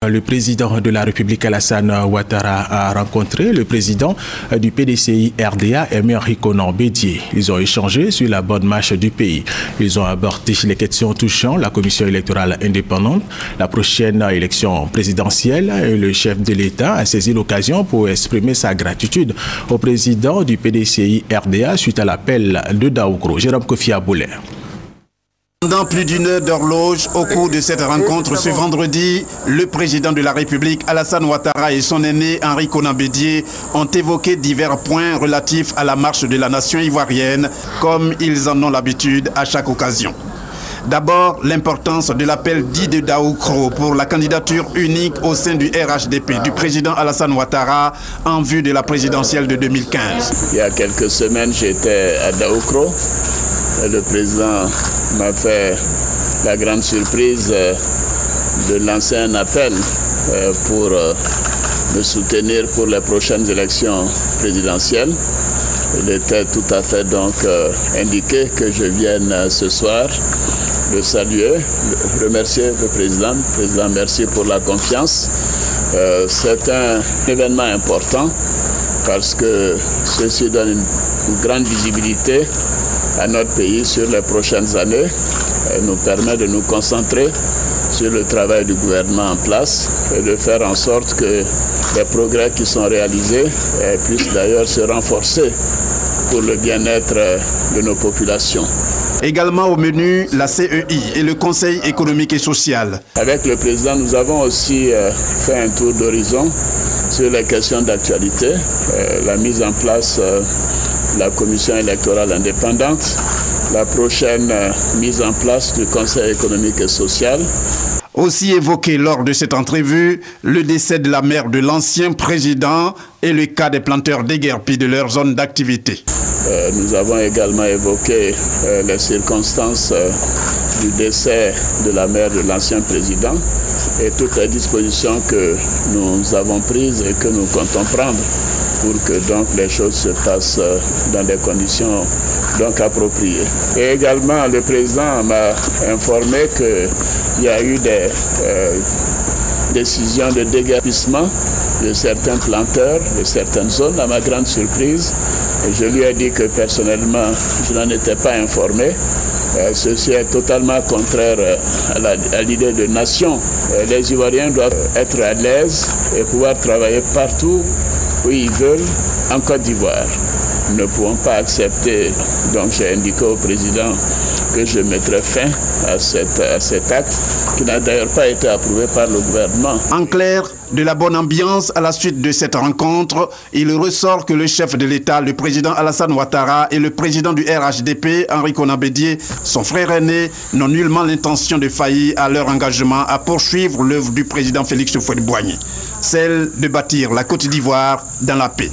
le président de la République Alassane Ouattara a rencontré le président du PDCI RDA, Emery Konan Bédié. Ils ont échangé sur la bonne marche du pays. Ils ont abordé les questions touchant la commission électorale indépendante, la prochaine élection présidentielle. Et le chef de l'État a saisi l'occasion pour exprimer sa gratitude au président du PDCI RDA suite à l'appel de Daoukro. Jérôme Kofi Aboulé. Pendant plus d'une heure d'horloge, au cours de cette rencontre ce vendredi, le président de la République Alassane Ouattara et son aîné Henri Konan Bédié ont évoqué divers points relatifs à la marche de la nation ivoirienne, comme ils en ont l'habitude à chaque occasion. D'abord, l'importance de l'appel dit de Daoukro pour la candidature unique au sein du RHDP du président Alassane Ouattara en vue de la présidentielle de 2015. Il y a quelques semaines, j'étais à Daoukro. Le président m'a fait la grande surprise de lancer un appel pour me soutenir pour les prochaines élections présidentielles. Il était tout à fait donc indiqué que je vienne ce soir le saluer, remercier le président. Président, merci pour la confiance. C'est un événement important parce que ceci donne une grande visibilité à notre pays sur les prochaines années et nous permet de nous concentrer sur le travail du gouvernement en place et de faire en sorte que les progrès qui sont réalisés puissent d'ailleurs se renforcer pour le bien-être de nos populations. Également au menu, la CEI et le Conseil économique et social. Avec le président, nous avons aussi fait un tour d'horizon sur les questions d'actualité, la mise en place de la commission électorale indépendante, la prochaine mise en place du Conseil économique et social. Aussi évoqué lors de cette entrevue, le décès de la mère de l'ancien président et le cas des planteurs déguerpis de leur zone d'activité. Nous avons également évoqué les circonstances du décès de la mère de l'ancien président et toutes les dispositions que nous avons prises et que nous comptons prendre pour que donc les choses se passent dans des conditions donc appropriées. Et également, le président m'a informé qu'il y a eu des décisions de déguerpissement de certains planteurs, de certaines zones, à ma grande surprise. Et je lui ai dit que personnellement, je n'en étais pas informé. Ceci est totalement contraire à l'idée de nation. Les Ivoiriens doivent être à l'aise et pouvoir travailler partout où ils veulent en Côte d'Ivoire. Nous ne pouvons pas accepter, donc j'ai indiqué au président que je mettrai fin à cet acte qui n'a d'ailleurs pas été approuvé par le gouvernement. En clair, de la bonne ambiance à la suite de cette rencontre, il ressort que le chef de l'État, le président Alassane Ouattara et le président du RHDP, Henri Konan Bédié, son frère aîné, n'ont nullement l'intention de faillir à leur engagement à poursuivre l'œuvre du président Félix Houphouët-Boigny, celle de bâtir la Côte d'Ivoire dans la paix.